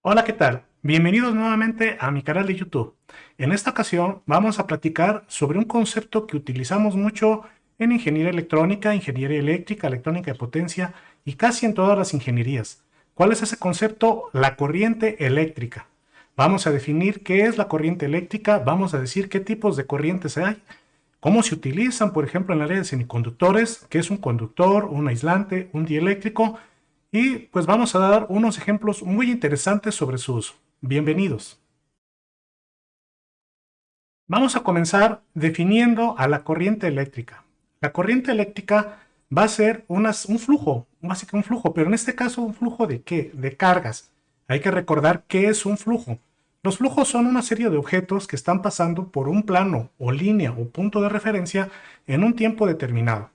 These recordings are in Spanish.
Hola, ¿qué tal? Bienvenidos nuevamente a mi canal de YouTube. En esta ocasión vamos a platicar sobre un concepto que utilizamos mucho en ingeniería electrónica, ingeniería eléctrica, electrónica de potencia y casi en todas las ingenierías. ¿Cuál es ese concepto? La corriente eléctrica. Vamos a definir qué es la corriente eléctrica, vamos a decir qué tipos de corrientes hay, cómo se utilizan, por ejemplo, en el área de semiconductores, qué es un conductor, un aislante, un dieléctrico, y pues vamos a dar unos ejemplos muy interesantes sobre su uso. Bienvenidos. Vamos a comenzar definiendo a la corriente eléctrica. La corriente eléctrica va a ser un flujo, básicamente un flujo, pero en este caso un flujo de ¿qué? De cargas. Hay que recordar qué es un flujo. Los flujos son una serie de objetos que están pasando por un plano o línea o punto de referencia en un tiempo determinado.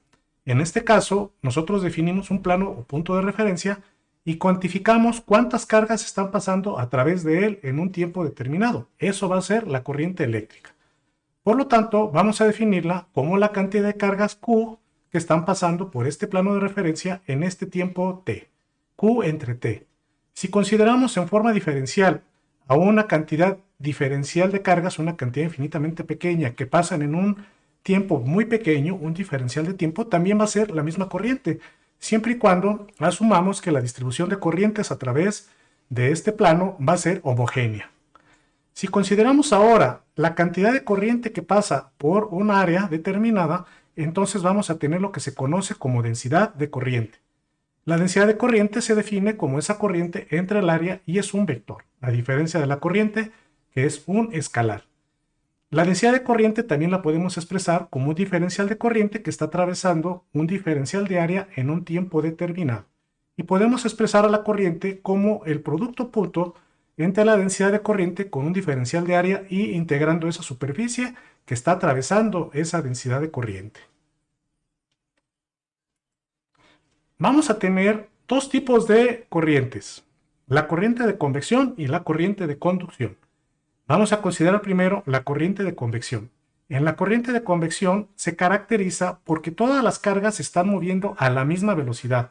En este caso, nosotros definimos un plano o punto de referencia y cuantificamos cuántas cargas están pasando a través de él en un tiempo determinado. Eso va a ser la corriente eléctrica. Por lo tanto, vamos a definirla como la cantidad de cargas Q que están pasando por este plano de referencia en este tiempo T. Q entre T. Si consideramos en forma diferencial a una cantidad diferencial de cargas, una cantidad infinitamente pequeña que pasan en un tiempo muy pequeño, un diferencial de tiempo, también va a ser la misma corriente, siempre y cuando asumamos que la distribución de corrientes a través de este plano va a ser homogénea. Si consideramos ahora la cantidad de corriente que pasa por un área determinada, entonces vamos a tener lo que se conoce como densidad de corriente. La densidad de corriente se define como esa corriente entre el área y es un vector, a diferencia de la corriente, que es un escalar. La densidad de corriente también la podemos expresar como un diferencial de corriente que está atravesando un diferencial de área en un tiempo determinado. Y podemos expresar a la corriente como el producto punto entre la densidad de corriente con un diferencial de área y integrando esa superficie que está atravesando esa densidad de corriente. Vamos a tener dos tipos de corrientes, la corriente de convección y la corriente de conducción. Vamos a considerar primero la corriente de convección. En la corriente de convección se caracteriza porque todas las cargas se están moviendo a la misma velocidad.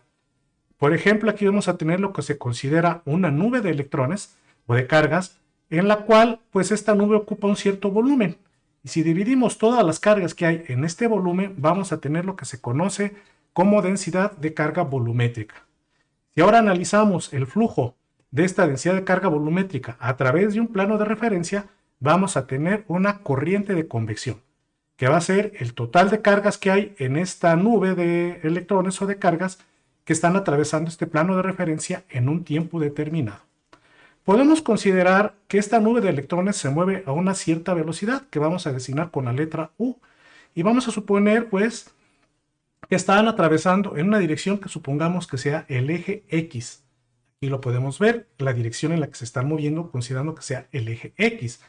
Por ejemplo, aquí vamos a tener lo que se considera una nube de electrones o de cargas, en la cual pues esta nube ocupa un cierto volumen. Y si dividimos todas las cargas que hay en este volumen, vamos a tener lo que se conoce como densidad de carga volumétrica. Si ahora analizamos el flujo de esta densidad de carga volumétrica a través de un plano de referencia, vamos a tener una corriente de convección, que va a ser el total de cargas que hay en esta nube de electrones o de cargas que están atravesando este plano de referencia en un tiempo determinado. Podemos considerar que esta nube de electrones se mueve a una cierta velocidad que vamos a designar con la letra U y vamos a suponer pues que están atravesando en una dirección que supongamos que sea el eje X. Y lo podemos ver, la dirección en la que se están moviendo considerando que sea el eje X.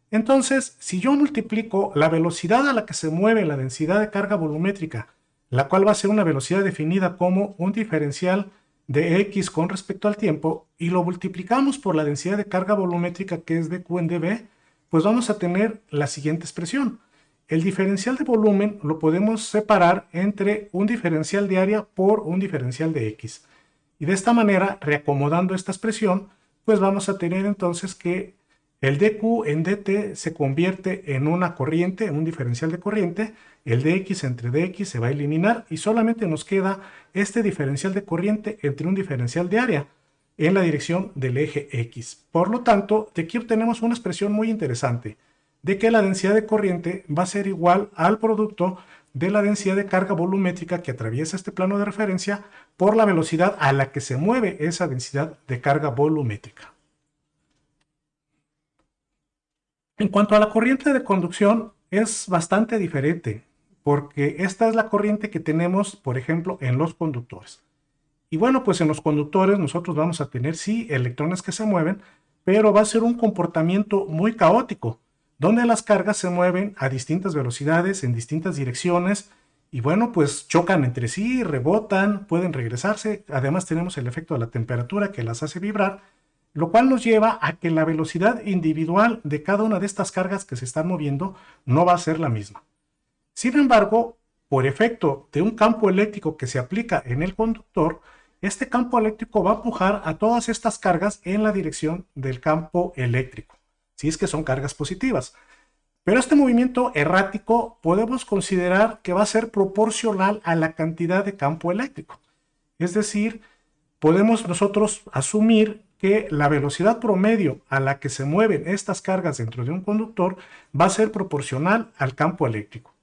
Entonces, si yo multiplico la velocidad a la que se mueve la densidad de carga volumétrica, la cual va a ser una velocidad definida como un diferencial de X con respecto al tiempo, y lo multiplicamos por la densidad de carga volumétrica que es de Q en dB, pues vamos a tener la siguiente expresión. El diferencial de volumen lo podemos separar entre un diferencial de área por un diferencial de X. Y de esta manera, reacomodando esta expresión, pues vamos a tener entonces que el dQ en dt se convierte en una corriente, en un diferencial de corriente, el dx entre dx se va a eliminar y solamente nos queda este diferencial de corriente entre un diferencial de área en la dirección del eje X. Por lo tanto, de aquí obtenemos una expresión muy interesante, de que la densidad de corriente va a ser igual al producto de la densidad de carga volumétrica que atraviesa este plano de referencia por la velocidad a la que se mueve esa densidad de carga volumétrica. En cuanto a la corriente de conducción, es bastante diferente, porque esta es la corriente que tenemos, por ejemplo, en los conductores. Y bueno, pues en los conductores nosotros vamos a tener, sí, electrones que se mueven, pero va a ser un comportamiento muy caótico, donde las cargas se mueven a distintas velocidades, en distintas direcciones, y bueno, pues chocan entre sí, rebotan, pueden regresarse. Además tenemos el efecto de la temperatura que las hace vibrar, lo cual nos lleva a que la velocidad individual de cada una de estas cargas que se están moviendo no va a ser la misma. Sin embargo, por efecto de un campo eléctrico que se aplica en el conductor, este campo eléctrico va a empujar a todas estas cargas en la dirección del campo eléctrico, si es que son cargas positivas. Pero este movimiento errático podemos considerar que va a ser proporcional a la cantidad de campo eléctrico. Es decir, podemos nosotros asumir que la velocidad promedio a la que se mueven estas cargas dentro de un conductor va a ser proporcional al campo eléctrico.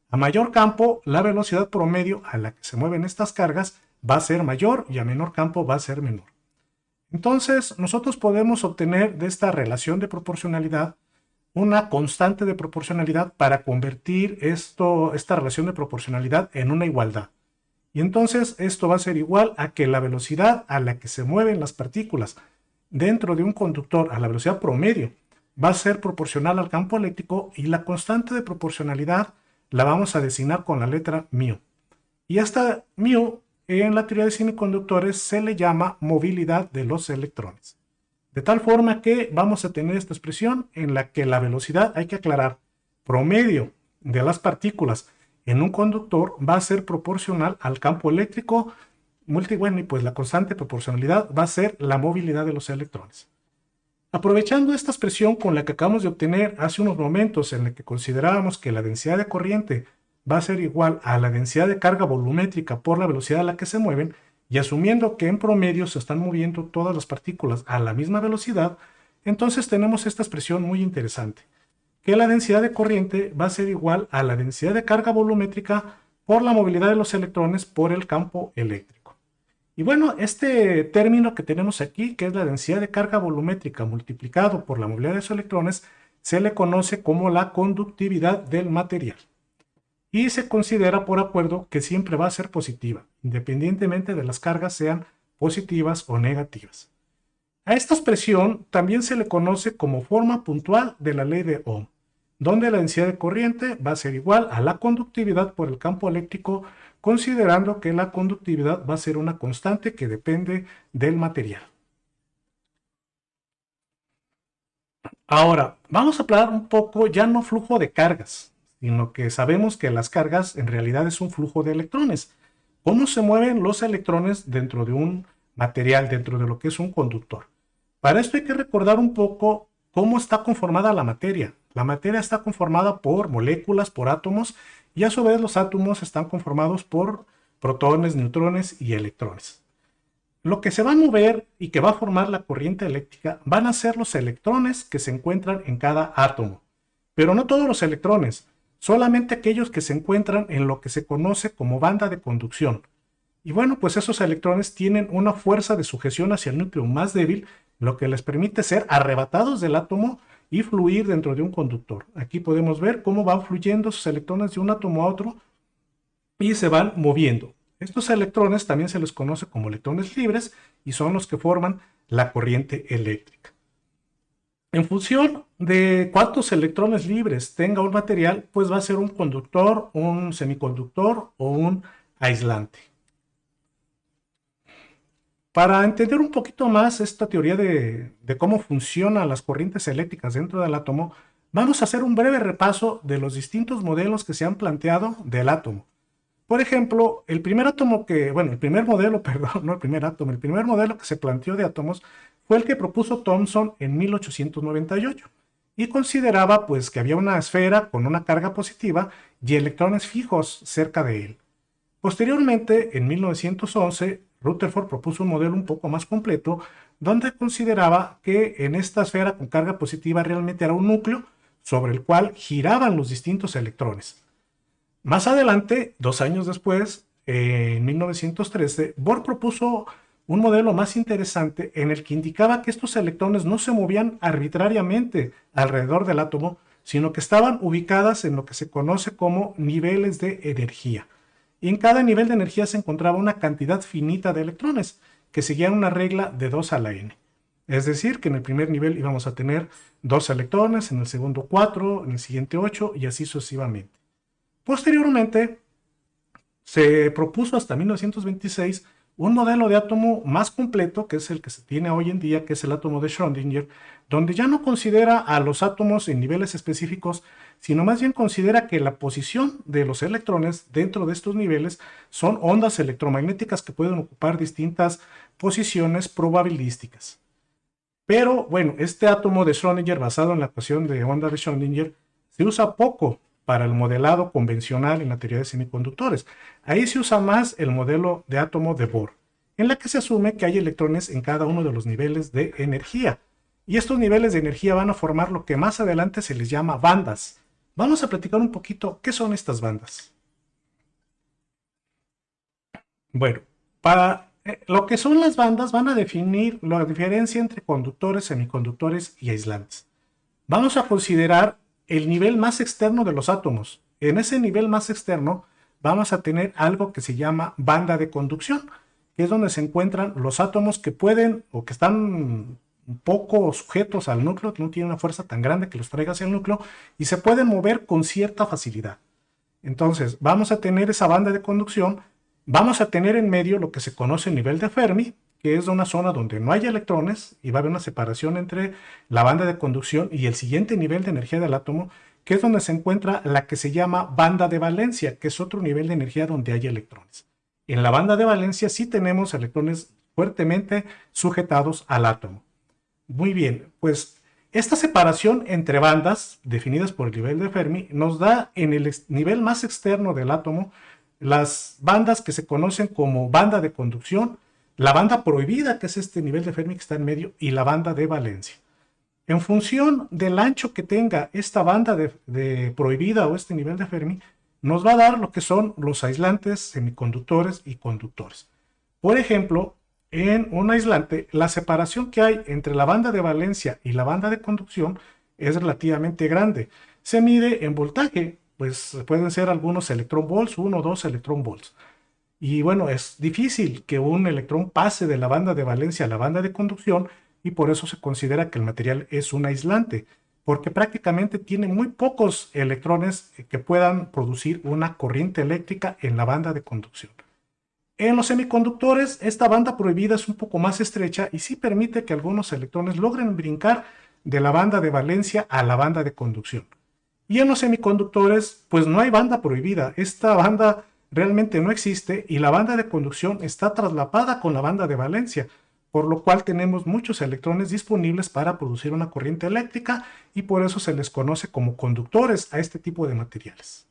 A mayor campo, la velocidad promedio a la que se mueven estas cargas va a ser mayor y a menor campo va a ser menor. Entonces, nosotros podemos obtener de esta relación de proporcionalidad una constante de proporcionalidad para convertir esta relación de proporcionalidad en una igualdad. Y entonces esto va a ser igual a que la velocidad a la que se mueven las partículas dentro de un conductor, a la velocidad promedio, va a ser proporcional al campo eléctrico, y la constante de proporcionalidad la vamos a designar con la letra μ. Y esta μ en la teoría de semiconductores se le llama movilidad de los electrones. De tal forma que vamos a tener esta expresión en la que la velocidad, hay que aclarar, promedio de las partículas en un conductor va a ser proporcional al campo eléctrico, y pues la constante de proporcionalidad va a ser la movilidad de los electrones. Aprovechando esta expresión con la que acabamos de obtener hace unos momentos, en la que considerábamos que la densidad de corriente va a ser igual a la densidad de carga volumétrica por la velocidad a la que se mueven, y asumiendo que en promedio se están moviendo todas las partículas a la misma velocidad, entonces tenemos esta expresión muy interesante, que la densidad de corriente va a ser igual a la densidad de carga volumétrica por la movilidad de los electrones por el campo eléctrico. Y bueno, este término que tenemos aquí, que es la densidad de carga volumétrica multiplicado por la movilidad de los electrones, se le conoce como la conductividad del material. Y se considera por acuerdo que siempre va a ser positiva, independientemente de las cargas sean positivas o negativas. A esta expresión también se le conoce como forma puntual de la ley de Ohm, donde la densidad de corriente va a ser igual a la conductividad por el campo eléctrico, considerando que la conductividad va a ser una constante que depende del material. Ahora, vamos a hablar un poco ya no flujo de cargas, sino que sabemos que las cargas en realidad es un flujo de electrones. ¿Cómo se mueven los electrones dentro de un material, dentro de lo que es un conductor? Para esto hay que recordar un poco cómo está conformada la materia. La materia está conformada por moléculas, por átomos, y a su vez los átomos están conformados por protones, neutrones y electrones. Lo que se va a mover y que va a formar la corriente eléctrica van a ser los electrones que se encuentran en cada átomo. Pero no todos los electrones, solamente aquellos que se encuentran en lo que se conoce como banda de conducción. Y bueno, pues esos electrones tienen una fuerza de sujeción hacia el núcleo más débil, lo que les permite ser arrebatados del átomo y fluir dentro de un conductor. Aquí podemos ver cómo van fluyendo esos electrones de un átomo a otro y se van moviendo. Estos electrones también se les conoce como electrones libres y son los que forman la corriente eléctrica. En función de cuántos electrones libres tenga un material, pues va a ser un conductor, un semiconductor o un aislante. Para entender un poquito más esta teoría de cómo funcionan las corrientes eléctricas dentro del átomo, vamos a hacer un breve repaso de los distintos modelos que se han planteado del átomo. Por ejemplo, el primer modelo que se planteó de átomos fue el que propuso Thomson en 1898 y consideraba pues que había una esfera con una carga positiva y electrones fijos cerca de él. Posteriormente, en 1911, Rutherford propuso un modelo un poco más completo, donde consideraba que en esta esfera con carga positiva realmente era un núcleo sobre el cual giraban los distintos electrones. Más adelante, 2 años después, en 1913, Bohr propuso un modelo más interesante en el que indicaba que estos electrones no se movían arbitrariamente alrededor del átomo, sino que estaban ubicadas en lo que se conoce como niveles de energía. Y en cada nivel de energía se encontraba una cantidad finita de electrones que seguían una regla de 2 a la n. Es decir, que en el primer nivel íbamos a tener 2 electrones, en el segundo 4, en el siguiente 8 y así sucesivamente. Posteriormente, se propuso hasta 1926 un modelo de átomo más completo, que es el que se tiene hoy en día, que es el átomo de Schrödinger, donde ya no considera a los átomos en niveles específicos, sino más bien considera que la posición de los electrones dentro de estos niveles son ondas electromagnéticas que pueden ocupar distintas posiciones probabilísticas. Pero bueno, este átomo de Schrödinger basado en la ecuación de onda de Schrödinger se usa poco para el modelado convencional en la teoría de semiconductores. Ahí se usa más el modelo de átomo de Bohr, en la que se asume que hay electrones en cada uno de los niveles de energía. Y estos niveles de energía van a formar lo que más adelante se les llama bandas. Vamos a platicar un poquito qué son estas bandas. Bueno, para lo que son las bandas van a definir la diferencia entre conductores, semiconductores y aislantes. Vamos a considerar el nivel más externo de los átomos. En ese nivel más externo vamos a tener algo que se llama banda de conducción, que es donde se encuentran los átomos que pueden o que están un poco sujetos al núcleo, que no tienen una fuerza tan grande que los traiga hacia el núcleo y se pueden mover con cierta facilidad. Entonces, vamos a tener esa banda de conducción, vamos a tener en medio lo que se conoce nivel de Fermi, que es una zona donde no hay electrones y va a haber una separación entre la banda de conducción y el siguiente nivel de energía del átomo, que es donde se encuentra la que se llama banda de valencia, que es otro nivel de energía donde hay electrones. En la banda de valencia sí tenemos electrones fuertemente sujetados al átomo. Muy bien, pues esta separación entre bandas, definidas por el nivel de Fermi, nos da en el nivel más externo del átomo las bandas que se conocen como banda de conducción, la banda prohibida, que es este nivel de Fermi que está en medio, y la banda de valencia. En función del ancho que tenga esta banda de prohibida o este nivel de Fermi, nos va a dar lo que son los aislantes, semiconductores y conductores. Por ejemplo, en un aislante, la separación que hay entre la banda de valencia y la banda de conducción es relativamente grande. Se mide en voltaje, pues pueden ser algunos electronvolts, 1 o 2 electronvolts. Y bueno, es difícil que un electrón pase de la banda de valencia a la banda de conducción y por eso se considera que el material es un aislante, porque prácticamente tiene muy pocos electrones que puedan producir una corriente eléctrica en la banda de conducción. En los semiconductores, esta banda prohibida es un poco más estrecha y sí permite que algunos electrones logren brincar de la banda de valencia a la banda de conducción. Y en los semiconductores, pues no hay banda prohibida. Esta banda realmente no existe y la banda de conducción está traslapada con la banda de valencia, por lo cual tenemos muchos electrones disponibles para producir una corriente eléctrica y por eso se les conoce como conductores a este tipo de materiales.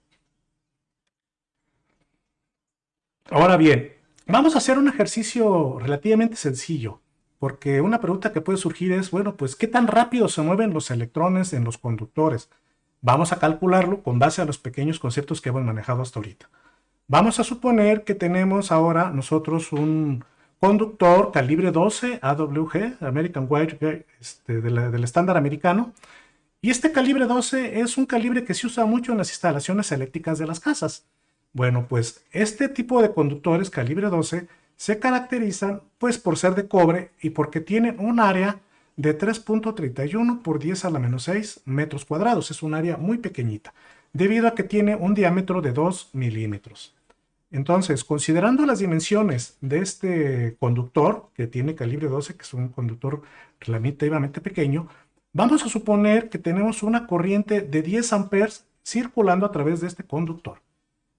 Ahora bien, vamos a hacer un ejercicio relativamente sencillo, porque una pregunta que puede surgir es, bueno, pues, ¿qué tan rápido se mueven los electrones en los conductores? Vamos a calcularlo con base a los pequeños conceptos que hemos manejado hasta ahorita. Vamos a suponer que tenemos ahora nosotros un conductor calibre 12 AWG, American Wire, del estándar americano, y este calibre 12 es un calibre que se usa mucho en las instalaciones eléctricas de las casas. Bueno, pues este tipo de conductores calibre 12 se caracterizan pues por ser de cobre y porque tienen un área de 3.31 por 10 a la menos 6 metros cuadrados. Es un área muy pequeñita, debido a que tiene un diámetro de 2 milímetros. Entonces, considerando las dimensiones de este conductor, que tiene calibre 12, que es un conductor relativamente pequeño, vamos a suponer que tenemos una corriente de 10 amperes circulando a través de este conductor.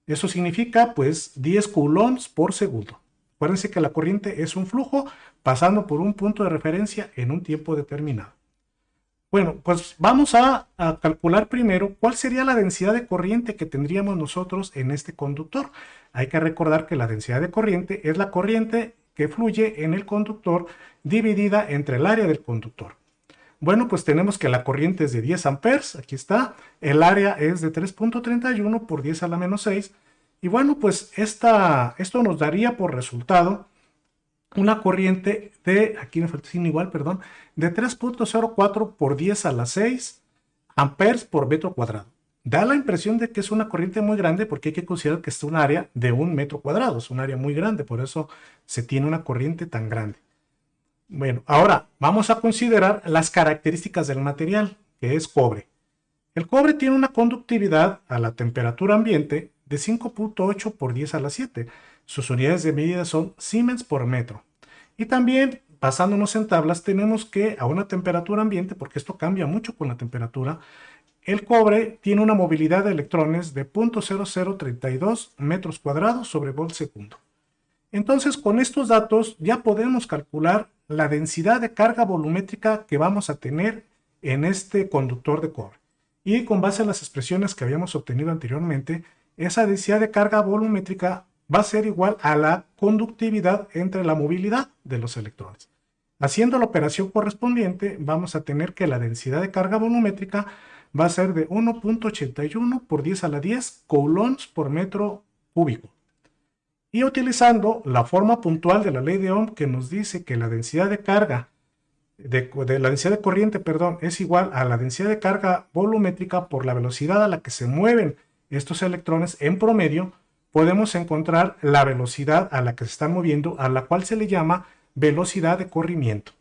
Eso significa pues 10 coulombs por segundo. Acuérdense que la corriente es un flujo pasando por un punto de referencia en un tiempo determinado. Bueno, pues vamos a calcular primero cuál sería la densidad de corriente que tendríamos nosotros en este conductor. Hay que recordar que la densidad de corriente es la corriente que fluye en el conductor dividida entre el área del conductor. Bueno, pues tenemos que la corriente es de 10 amperes, aquí está, el área es de 3.31 por 10 a la menos 6, y bueno, pues esto nos daría por resultado una corriente de, aquí me falta sin igual, perdón, de 3.04 por 10 a la 6 amperes por metro cuadrado. Da la impresión de que es una corriente muy grande porque hay que considerar que es un área de 1 metro cuadrado, es un área muy grande, por eso se tiene una corriente tan grande. Bueno, ahora vamos a considerar las características del material, que es cobre. El cobre tiene una conductividad a la temperatura ambiente de 5.8 por 10 a la 7. Sus unidades de medida son Siemens por metro. Y también, basándonos en tablas, tenemos que a una temperatura ambiente, porque esto cambia mucho con la temperatura, el cobre tiene una movilidad de electrones de 0.0032 metros cuadrados sobre volt segundo. Entonces, con estos datos ya podemos calcular la densidad de carga volumétrica que vamos a tener en este conductor de cobre. Y con base a las expresiones que habíamos obtenido anteriormente, esa densidad de carga volumétrica va a ser igual a la conductividad entre la movilidad de los electrones. Haciendo la operación correspondiente, vamos a tener que la densidad de carga volumétrica va a ser de 1.81 por 10 a la 10 coulombs por metro cúbico. Y utilizando la forma puntual de la ley de Ohm que nos dice que la densidad de carga, la densidad de corriente, perdón, es igual a la densidad de carga volumétrica por la velocidad a la que se mueven estos electrones en promedio, podemos encontrar la velocidad a la que se están moviendo, a la cual se le llama velocidad de corrimiento.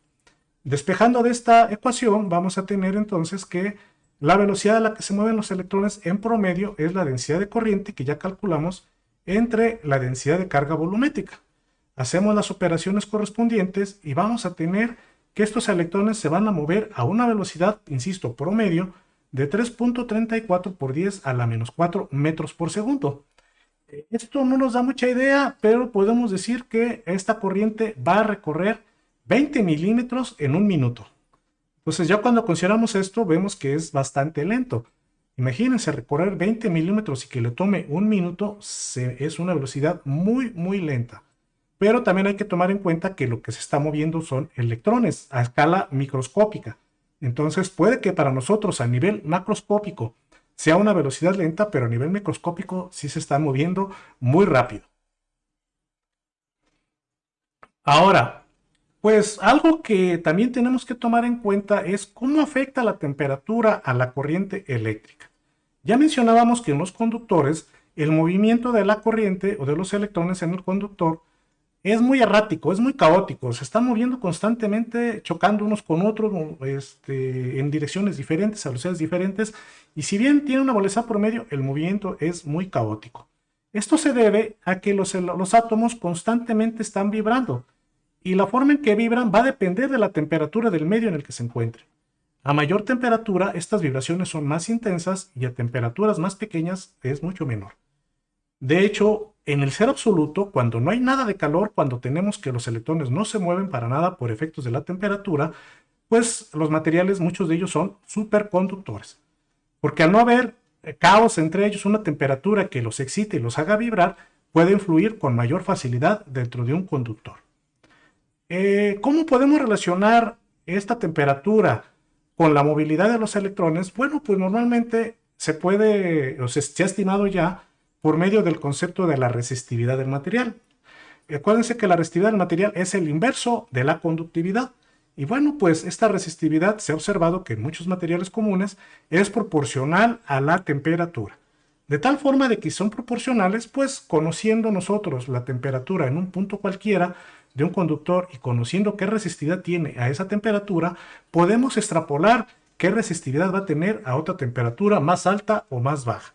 Despejando de esta ecuación, vamos a tener entonces que la velocidad a la que se mueven los electrones en promedio es la densidad de corriente que ya calculamos entre la densidad de carga volumétrica. Hacemos las operaciones correspondientes y vamos a tener que estos electrones se van a mover a una velocidad, insisto, promedio de 3.34 por 10 a la menos 4 metros por segundo. Esto no nos da mucha idea, pero podemos decir que esta corriente va a recorrer 20 milímetros en un minuto. Entonces ya cuando consideramos esto vemos que es bastante lento. Imagínense recorrer 20 milímetros y que le tome un minuto, es una velocidad muy lenta. Pero también hay que tomar en cuenta que lo que se está moviendo son electrones a escala microscópica. Entonces puede que para nosotros a nivel macroscópico sea una velocidad lenta, pero a nivel microscópico sí se está moviendo muy rápido. Ahora, pues algo que también tenemos que tomar en cuenta es cómo afecta la temperatura a la corriente eléctrica. Ya mencionábamos que en los conductores el movimiento de la corriente o de los electrones en el conductor es muy errático, es muy caótico, se están moviendo constantemente, chocando unos con otros en direcciones diferentes, a velocidades diferentes, y si bien tiene una velocidad promedio, el movimiento es muy caótico. Esto se debe a que los átomos constantemente están vibrando, y la forma en que vibran va a depender de la temperatura del medio en el que se encuentren. A mayor temperatura, estas vibraciones son más intensas y a temperaturas más pequeñas es mucho menor. De hecho, en el cero absoluto, cuando no hay nada de calor, cuando tenemos que los electrones no se mueven para nada por efectos de la temperatura, pues los materiales, muchos de ellos son superconductores. Porque al no haber caos entre ellos, una temperatura que los excite y los haga vibrar, puede influir con mayor facilidad dentro de un conductor. ¿Cómo podemos relacionar esta temperatura con la movilidad de los electrones? Bueno, pues normalmente se ha estimado ya por medio del concepto de la resistividad del material. Acuérdense que la resistividad del material es el inverso de la conductividad. Y bueno, pues esta resistividad se ha observado que en muchos materiales comunes es proporcional a la temperatura. De tal forma de que son proporcionales, pues conociendo nosotros la temperatura en un punto cualquiera de un conductor y conociendo qué resistividad tiene a esa temperatura, podemos extrapolar qué resistividad va a tener a otra temperatura más alta o más baja.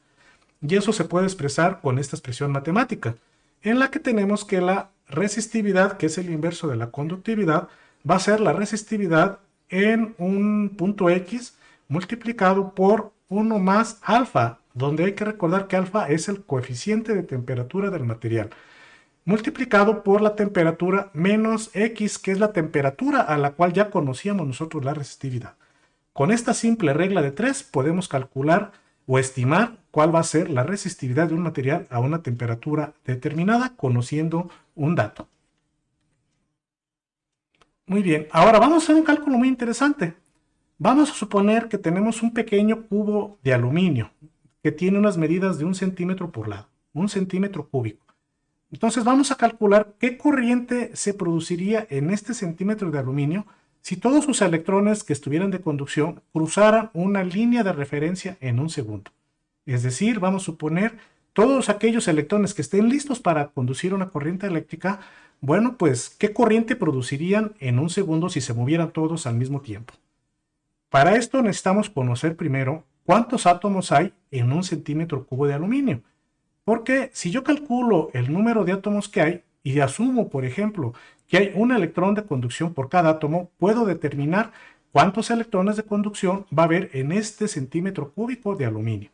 Y eso se puede expresar con esta expresión matemática, en la que tenemos que la resistividad, que es el inverso de la conductividad, va a ser la resistividad en un punto X multiplicado por 1 más alfa, donde hay que recordar que alfa es el coeficiente de temperatura del material, multiplicado por la temperatura menos X, que es la temperatura a la cual ya conocíamos nosotros la resistividad. Con esta simple regla de 3 podemos calcular o estimar cuál va a ser la resistividad de un material a una temperatura determinada, conociendo un dato. Muy bien, ahora vamos a hacer un cálculo muy interesante. Vamos a suponer que tenemos un pequeño cubo de aluminio que tiene unas medidas de 1 centímetro por lado, 1 centímetro cúbico. Entonces vamos a calcular qué corriente se produciría en este centímetro de aluminio si todos sus electrones que estuvieran de conducción cruzaran una línea de referencia en un segundo. Es decir, vamos a suponer todos aquellos electrones que estén listos para conducir una corriente eléctrica, bueno, pues, ¿qué corriente producirían en un segundo si se movieran todos al mismo tiempo? Para esto necesitamos conocer primero cuántos átomos hay en un centímetro cubo de aluminio. Porque si yo calculo el número de átomos que hay y asumo, por ejemplo, que hay un electrón de conducción por cada átomo, puedo determinar cuántos electrones de conducción va a haber en este centímetro cúbico de aluminio.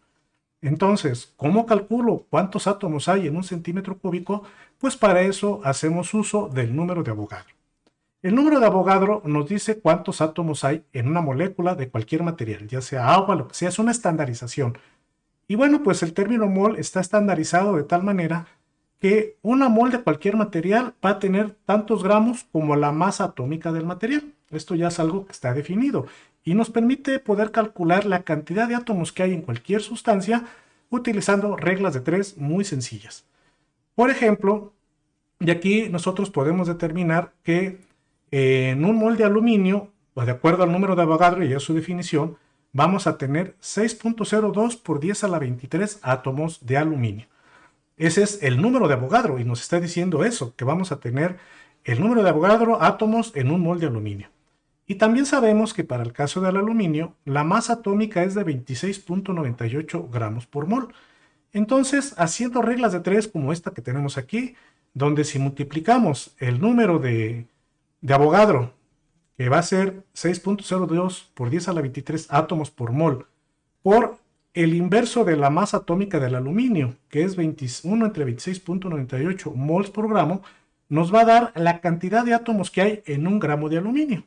Entonces, ¿cómo calculo cuántos átomos hay en un centímetro cúbico? Pues para eso hacemos uso del número de Avogadro. El número de Avogadro nos dice cuántos átomos hay en una molécula de cualquier material, ya sea agua, lo que sea, es una estandarización. Y bueno, pues el término mol está estandarizado de tal manera que una mol de cualquier material va a tener tantos gramos como la masa atómica del material. Esto ya es algo que está definido y nos permite poder calcular la cantidad de átomos que hay en cualquier sustancia utilizando reglas de tres muy sencillas. Por ejemplo, de aquí nosotros podemos determinar que en un mol de aluminio, pues de acuerdo al número de Avogadro y a su definición, vamos a tener 6.02 por 10 a la 23 átomos de aluminio. Ese es el número de Avogadro y nos está diciendo eso, que vamos a tener el número de Avogadro átomos en un mol de aluminio. Y también sabemos que para el caso del aluminio, la masa atómica es de 26.98 gramos por mol. Entonces, haciendo reglas de tres como esta que tenemos aquí, donde si multiplicamos el número de Avogadro, que va a ser 6.02 por 10 a la 23 átomos por mol, por el inverso de la masa atómica del aluminio, que es 21 entre 26.98 mols por gramo, nos va a dar la cantidad de átomos que hay en un gramo de aluminio.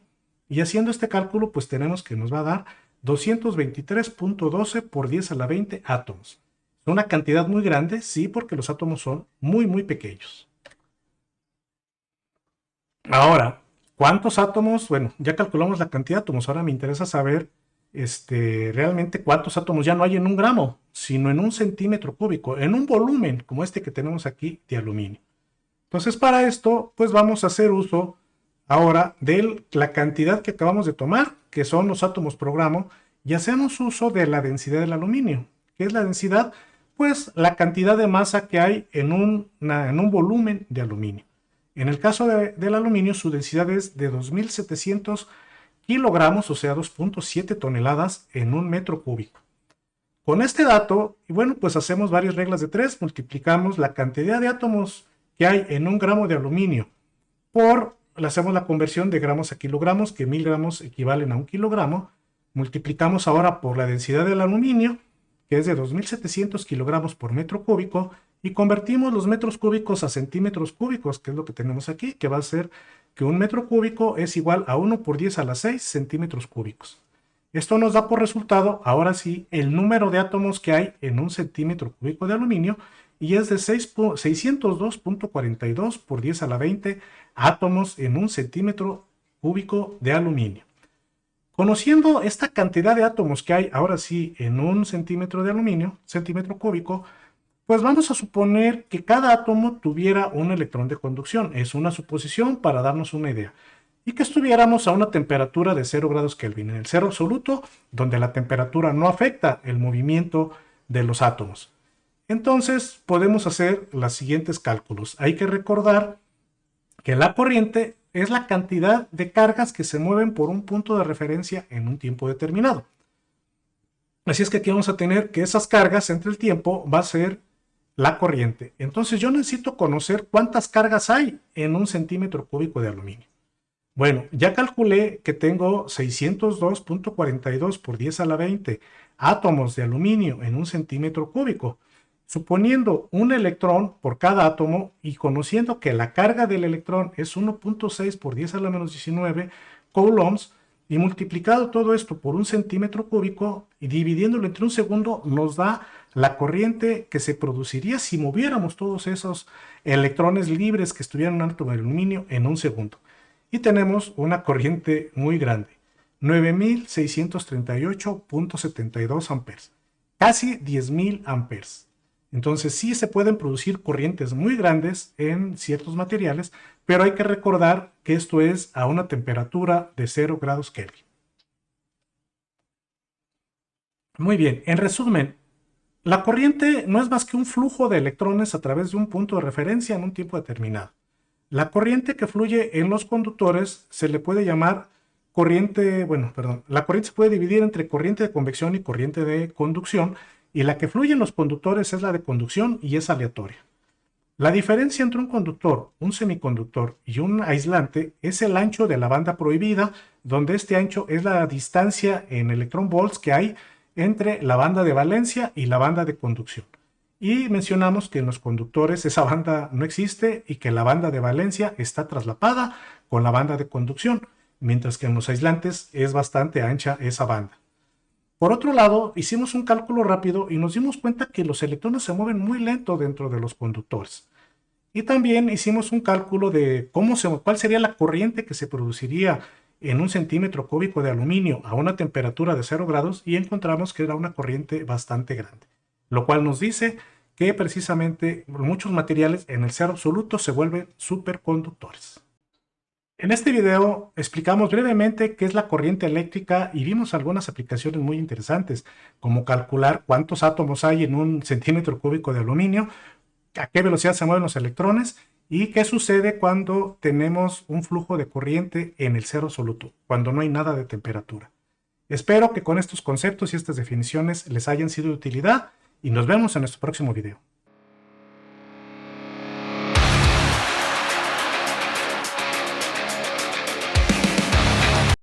Y haciendo este cálculo, pues tenemos que nos va a dar 223.12 por 10 a la 20 átomos. Es una cantidad muy grande, sí, porque los átomos son muy, muy pequeños. Ahora, ¿cuántos átomos? Bueno, ya calculamos la cantidad de átomos. Ahora me interesa saber realmente cuántos átomos ya no hay en un gramo, sino en un centímetro cúbico, en un volumen como este que tenemos aquí de aluminio. Entonces, para esto, pues vamos a hacer uso ahora de la cantidad que acabamos de tomar, que son los átomos por gramo, y hacemos uso de la densidad del aluminio. ¿Qué es la densidad? Pues la cantidad de masa que hay en un volumen de aluminio. En el caso del aluminio, su densidad es de 2.700 kilogramos, o sea, 2.7 toneladas en un metro cúbico. Con este dato, y bueno, pues hacemos varias reglas de tres, multiplicamos la cantidad de átomos que hay en un gramo de aluminio le hacemos la conversión de gramos a kilogramos, que 1000 gramos equivalen a un kilogramo, multiplicamos ahora por la densidad del aluminio, que es de 2.700 kilogramos por metro cúbico, y convertimos los metros cúbicos a centímetros cúbicos, que es lo que tenemos aquí, que va a ser que un metro cúbico es igual a 1 por 10 a la 6 centímetros cúbicos. Esto nos da por resultado, ahora sí, el número de átomos que hay en un centímetro cúbico de aluminio, y es de 602.42 por 10 a la 20 átomos en un centímetro cúbico de aluminio. Conociendo esta cantidad de átomos que hay ahora sí en un centímetro de aluminio, centímetro cúbico, pues vamos a suponer que cada átomo tuviera un electrón de conducción. Es una suposición para darnos una idea. Y que estuviéramos a una temperatura de 0 grados Kelvin, en el cero absoluto, donde la temperatura no afecta el movimiento de los átomos. Entonces podemos hacer los siguientes cálculos. Hay que recordar que la corriente es la cantidad de cargas que se mueven por un punto de referencia en un tiempo determinado. Así es que aquí vamos a tener que esas cargas entre el tiempo va a ser la corriente. Entonces yo necesito conocer cuántas cargas hay en un centímetro cúbico de aluminio. Bueno, ya calculé que tengo 602.42 por 10 a la 20 átomos de aluminio en un centímetro cúbico. Suponiendo un electrón por cada átomo y conociendo que la carga del electrón es 1.6 por 10 a la menos 19 coulombs, y multiplicado todo esto por un centímetro cúbico y dividiéndolo entre un segundo, nos da la corriente que se produciría si moviéramos todos esos electrones libres que estuvieran en un átomo de aluminio en un segundo. Y tenemos una corriente muy grande, 9.638.72 amperes, casi 10.000 amperes. Entonces sí se pueden producir corrientes muy grandes en ciertos materiales, pero hay que recordar que esto es a una temperatura de 0 grados Kelvin. Muy bien, en resumen, la corriente no es más que un flujo de electrones a través de un punto de referencia en un tiempo determinado. La corriente que fluye en los conductores se le puede llamar la corriente se puede dividir entre corriente de convección y corriente de conducción, y la que fluye en los conductores es la de conducción y es aleatoria. La diferencia entre un conductor, un semiconductor y un aislante es el ancho de la banda prohibida, donde este ancho es la distancia en electronvolts que hay entre la banda de valencia y la banda de conducción. Y mencionamos que en los conductores esa banda no existe y que la banda de valencia está traslapada con la banda de conducción, mientras que en los aislantes es bastante ancha esa banda. Por otro lado, hicimos un cálculo rápido y nos dimos cuenta que los electrones se mueven muy lento dentro de los conductores. Y también hicimos un cálculo de cuál sería la corriente que se produciría en un centímetro cúbico de aluminio a una temperatura de 0 grados y encontramos que era una corriente bastante grande, lo cual nos dice que precisamente muchos materiales en el cero absoluto se vuelven superconductores. En este video explicamos brevemente qué es la corriente eléctrica y vimos algunas aplicaciones muy interesantes, como calcular cuántos átomos hay en un centímetro cúbico de aluminio, a qué velocidad se mueven los electrones y qué sucede cuando tenemos un flujo de corriente en el cero absoluto, cuando no hay nada de temperatura. Espero que con estos conceptos y estas definiciones les hayan sido de utilidad y nos vemos en nuestro próximo video.